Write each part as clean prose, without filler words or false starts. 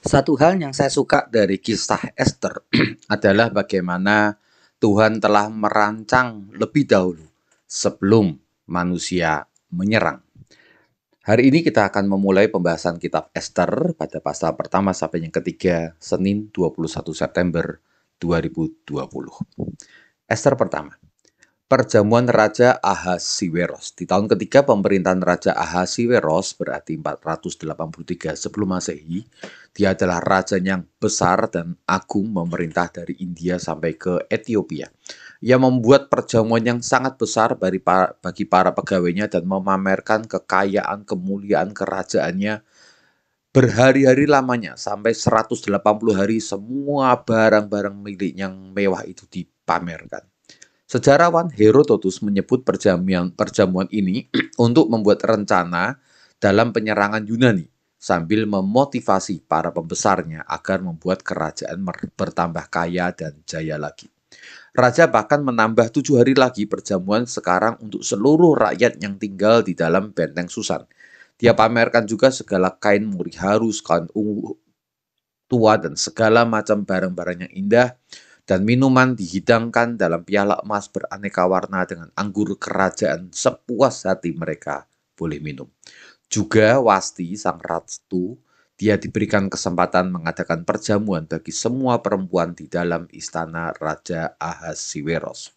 Satu hal yang saya suka dari kisah Esther adalah bagaimana Tuhan telah merancang lebih dahulu sebelum manusia menyerang. Hari ini kita akan memulai pembahasan kitab Esther pada pasal pertama sampai yang ketiga, Senin 21 September 2020. Esther pertama. Perjamuan Raja Ahasiweros. Di tahun ketiga pemerintahan Raja Ahasiweros berarti 483 sebelum Masehi, dia adalah raja yang besar dan agung memerintah dari India sampai ke Ethiopia. Ia membuat perjamuan yang sangat besar bagi para pegawainya dan memamerkan kekayaan, kemuliaan kerajaannya berhari-hari lamanya sampai 180 hari semua barang-barang milik yang mewah itu dipamerkan. Sejarawan Herodotus menyebut perjamuan ini untuk membuat rencana dalam penyerangan Yunani sambil memotivasi para pembesarnya agar membuat kerajaan bertambah kaya dan jaya lagi. Raja bahkan menambah 7 hari lagi perjamuan sekarang untuk seluruh rakyat yang tinggal di dalam benteng Susan. Dia pamerkan juga segala kain murih halus, kain ungu tua, dan segala macam barang-barang yang indah, dan minuman dihidangkan dalam piala emas beraneka warna dengan anggur kerajaan sepuas hati mereka boleh minum. Juga Wasti, sang ratu, dia diberikan kesempatan mengadakan perjamuan bagi semua perempuan di dalam istana Raja Ahasiweros.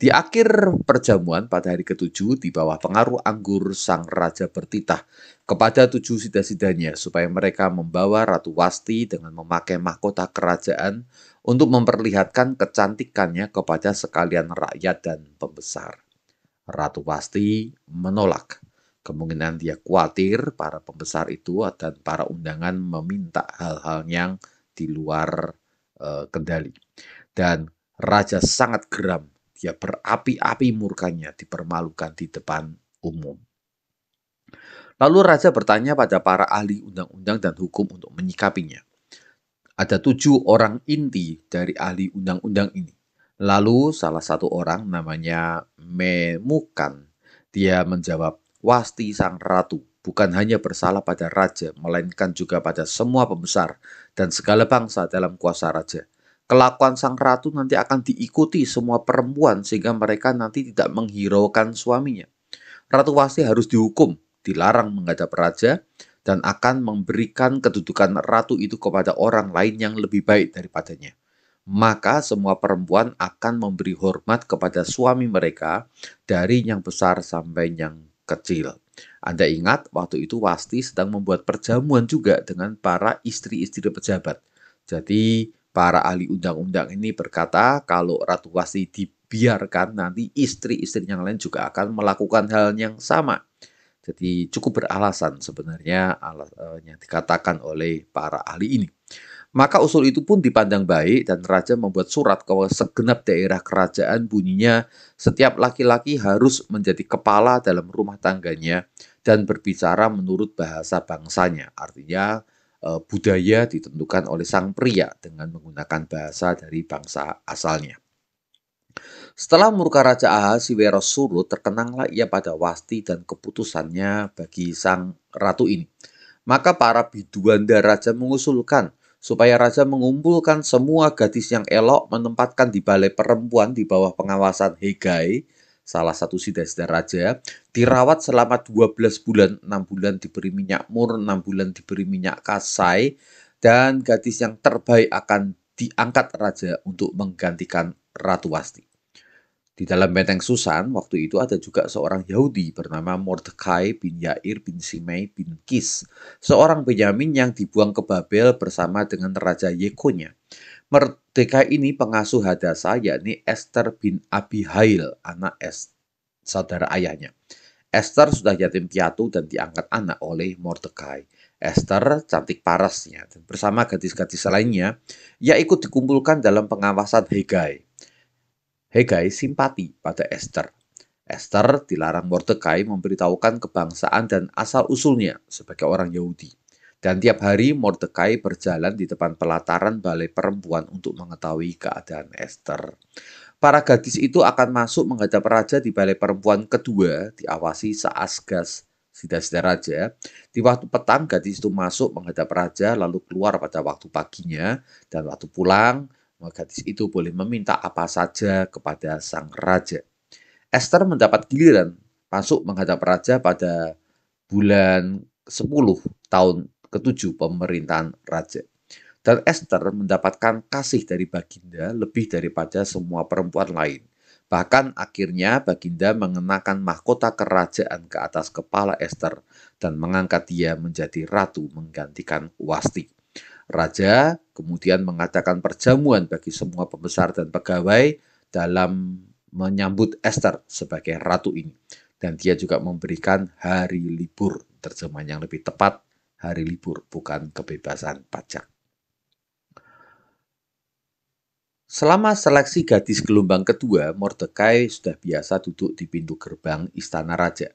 Di akhir perjamuan pada hari ketujuh, di bawah pengaruh anggur, sang raja bertitah kepada 7 sida-sidanya supaya mereka membawa Ratu Wasti dengan memakai mahkota kerajaan untuk memperlihatkan kecantikannya kepada sekalian rakyat dan pembesar. Ratu Wasti menolak. Kemungkinan dia khawatir para pembesar itu dan para undangan meminta hal-hal yang di luar kendali. Dan raja sangat geram. Dia berapi-api murkanya dipermalukan di depan umum. Lalu raja bertanya pada para ahli undang-undang dan hukum untuk menyikapinya. Ada 7 orang inti dari ahli undang-undang ini. Lalu salah satu orang namanya Memukan. Dia menjawab, Wasti sang ratu bukan hanya bersalah pada raja, melainkan juga pada semua pembesar dan segala bangsa dalam kuasa raja. Kelakuan sang ratu nanti akan diikuti semua perempuan sehingga mereka nanti tidak menghiraukan suaminya. Ratu Wasti harus dihukum, dilarang menghadap raja, dan akan memberikan kedudukan ratu itu kepada orang lain yang lebih baik daripadanya. Maka semua perempuan akan memberi hormat kepada suami mereka dari yang besar sampai yang kecil. Anda ingat waktu itu Wasti sedang membuat perjamuan juga dengan para istri-istri pejabat. Jadi para ahli undang-undang ini berkata kalau Ratu Wasti dibiarkan nanti istri-istri yang lain juga akan melakukan hal yang sama. Jadi cukup beralasan sebenarnya yang dikatakan oleh para ahli ini. Maka usul itu pun dipandang baik dan raja membuat surat ke segenap daerah kerajaan, bunyinya setiap laki-laki harus menjadi kepala dalam rumah tangganya dan berbicara menurut bahasa bangsanya. Artinya budaya ditentukan oleh sang pria dengan menggunakan bahasa dari bangsa asalnya. Setelah murka Raja Ahasiweros surut, terkenanglah ia pada Wasti dan keputusannya bagi sang ratu ini. Maka para biduanda raja mengusulkan supaya raja mengumpulkan semua gadis yang elok, menempatkan di balai perempuan di bawah pengawasan Hegai, salah satu sida-sida raja, dirawat selama 12 bulan, 6 bulan diberi minyak mur, 6 bulan diberi minyak kasai, dan gadis yang terbaik akan diangkat raja untuk menggantikan Ratu Wasti. Di dalam benteng Susan, waktu itu ada juga seorang Yahudi bernama Mordekai bin Yair bin Simei bin Kis, seorang Benyamin yang dibuang ke Babel bersama dengan Raja Yekonya. Mordekai ini pengasuh Hadasa, yakni Esther bin Abihail, anak saudara ayahnya. Esther sudah yatim piatu dan diangkat anak oleh Mordekai. Esther cantik parasnya dan bersama gadis-gadis lainnya, ia ikut dikumpulkan dalam pengawasan Hegai. Hegai simpati pada Esther. Esther dilarang Mordekai memberitahukan kebangsaan dan asal-usulnya sebagai orang Yahudi. Dan tiap hari Mordekai berjalan di depan pelataran balai perempuan untuk mengetahui keadaan Esther. Para gadis itu akan masuk menghadap raja di balai perempuan kedua, diawasi Saasgas sida-sida raja. Di waktu petang, gadis itu masuk menghadap raja, lalu keluar pada waktu paginya, dan waktu pulang, gadis itu boleh meminta apa saja kepada sang raja. Esther mendapat giliran masuk menghadap raja pada bulan 10 tahun ke-7 pemerintahan raja. Dan Esther mendapatkan kasih dari Baginda lebih daripada semua perempuan lain. Bahkan akhirnya Baginda mengenakan mahkota kerajaan ke atas kepala Esther dan mengangkat dia menjadi ratu menggantikan Wasti. Raja kemudian mengadakan perjamuan bagi semua pembesar dan pegawai dalam menyambut Esther sebagai ratu ini. Dan dia juga memberikan hari libur, terjemahan yang lebih tepat, hari libur, bukan kebebasan pajak. Selama seleksi gadis gelombang kedua, Mordekai sudah biasa duduk di pintu gerbang istana raja.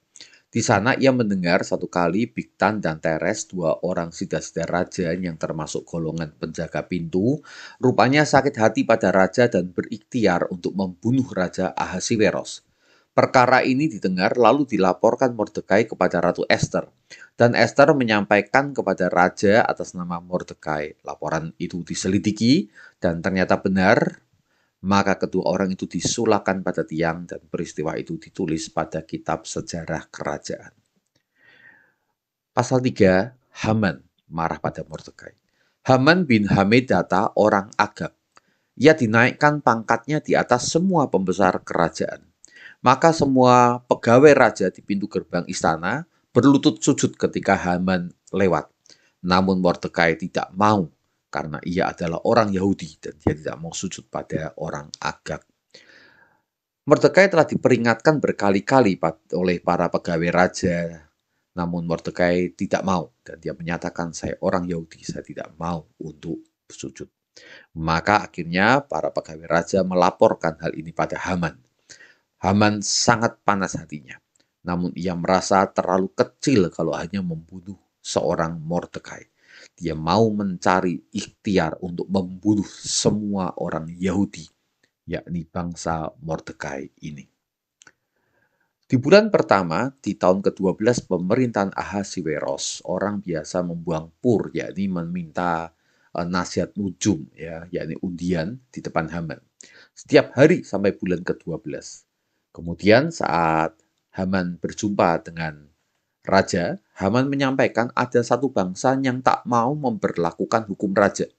Di sana ia mendengar satu kali Bigtan dan Teres, dua orang sida-sida raja yang termasuk golongan penjaga pintu, rupanya sakit hati pada raja dan berikhtiar untuk membunuh Raja Ahasiweros. Perkara ini didengar lalu dilaporkan Mordekai kepada Ratu Esther. Dan Esther menyampaikan kepada raja atas nama Mordekai. Laporan itu diselidiki dan ternyata benar. Maka kedua orang itu disulahkan pada tiang dan peristiwa itu ditulis pada kitab sejarah kerajaan. Pasal 3, Haman marah pada Mordekai. Haman bin Hamedata orang Agag. Ia dinaikkan pangkatnya di atas semua pembesar kerajaan. Maka semua pegawai raja di pintu gerbang istana berlutut sujud ketika Haman lewat. Namun Mordekai tidak mau karena ia adalah orang Yahudi dan dia tidak mau sujud pada orang Agag. Mordekai telah diperingatkan berkali-kali oleh para pegawai raja, namun Mordekai tidak mau dan dia menyatakan, saya orang Yahudi, saya tidak mau untuk sujud. Maka akhirnya para pegawai raja melaporkan hal ini pada Haman. Haman sangat panas hatinya, namun ia merasa terlalu kecil kalau hanya membunuh seorang Mordekai. Dia mau mencari ikhtiar untuk membunuh semua orang Yahudi, yakni bangsa Mordekai ini. Di bulan pertama, di tahun ke-12 pemerintahan Ahasiweros, orang biasa membuang pur, yakni meminta nasihat nujum, yakni undian di depan Haman. Setiap hari sampai bulan ke-12. Kemudian saat Haman berjumpa dengan raja, Haman menyampaikan ada satu bangsa yang tak mau memberlakukan hukum raja.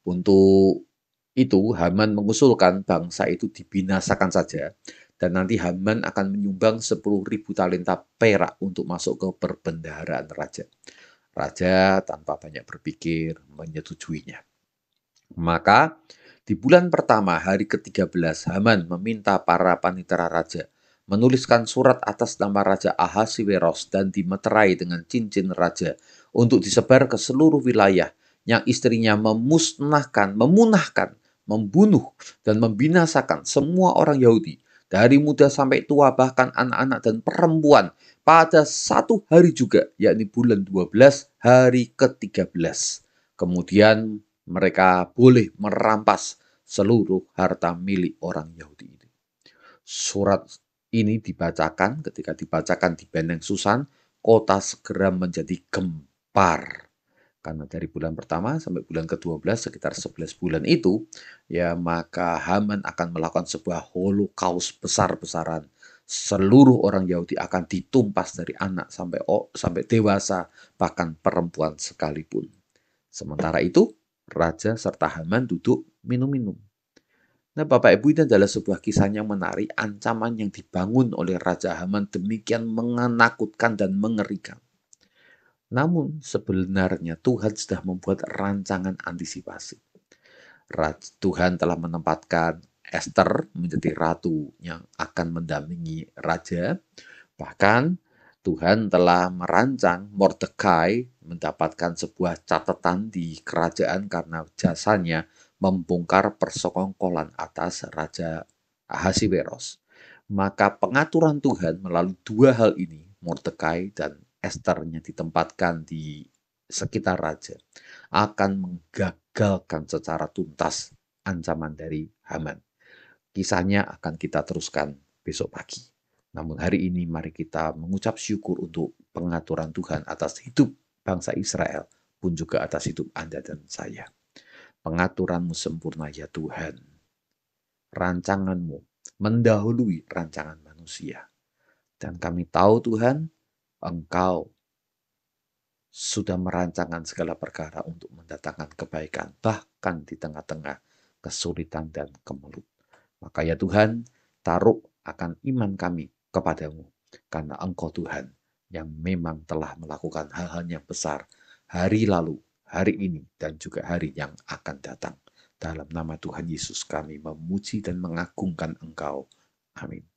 Untuk itu, Haman mengusulkan bangsa itu dibinasakan saja, dan nanti Haman akan menyumbang 10.000 talenta perak untuk masuk ke perbendaharaan raja. Raja tanpa banyak berpikir menyetujuinya. Maka di bulan pertama hari ke-13, Haman meminta para panitera raja menuliskan surat atas nama Raja Ahasiweros dan dimeterai dengan cincin raja untuk disebar ke seluruh wilayah yang istrinya memunahkan, membunuh, dan membinasakan semua orang Yahudi, dari muda sampai tua, bahkan anak-anak dan perempuan, pada satu hari juga, yakni bulan 12, hari ke-13. Kemudian mereka boleh merampas seluruh harta milik orang Yahudi ini. Surat ini dibacakan, ketika dibacakan di Benteng Susan, kota segera menjadi gempar. Karena dari bulan pertama sampai bulan ke-12, sekitar 11 bulan itu, ya maka Haman akan melakukan sebuah holocaust besar-besaran. Seluruh orang Yahudi akan ditumpas dari anak sampai dewasa, bahkan perempuan sekalipun. Sementara itu, raja serta Haman duduk minum-minum. Nah, Bapak Ibu, ini adalah sebuah kisah yang menarik. Ancaman yang dibangun oleh Raja Haman demikian menakutkan dan mengerikan. Namun sebenarnya Tuhan sudah membuat rancangan antisipasi. Tuhan telah menempatkan Esther menjadi ratu yang akan mendampingi raja. Bahkan Tuhan telah merancang Mordekai mendapatkan sebuah catatan di kerajaan karena jasanya membongkar persekongkolan atas Raja Ahasiweros. Maka pengaturan Tuhan melalui dua hal ini, Mordekai dan Esther-nya ditempatkan di sekitar raja, akan menggagalkan secara tuntas ancaman dari Haman. Kisahnya akan kita teruskan besok pagi. Namun hari ini mari kita mengucap syukur untuk pengaturan Tuhan atas hidup bangsa Israel, pun juga atas hidup Anda dan saya. Pengaturan-Mu sempurna ya Tuhan. Rancangan-Mu mendahului rancangan manusia. Dan kami tahu Tuhan, Engkau sudah merancangkan segala perkara untuk mendatangkan kebaikan, bahkan di tengah-tengah kesulitan dan kemelut. Maka ya Tuhan, taruh akan iman kami kepadamu, karena Engkau Tuhan yang memang telah melakukan hal-hal yang besar hari lalu, hari ini, dan juga hari yang akan datang. Dalam nama Tuhan Yesus kami memuji dan mengagungkan Engkau. Amin.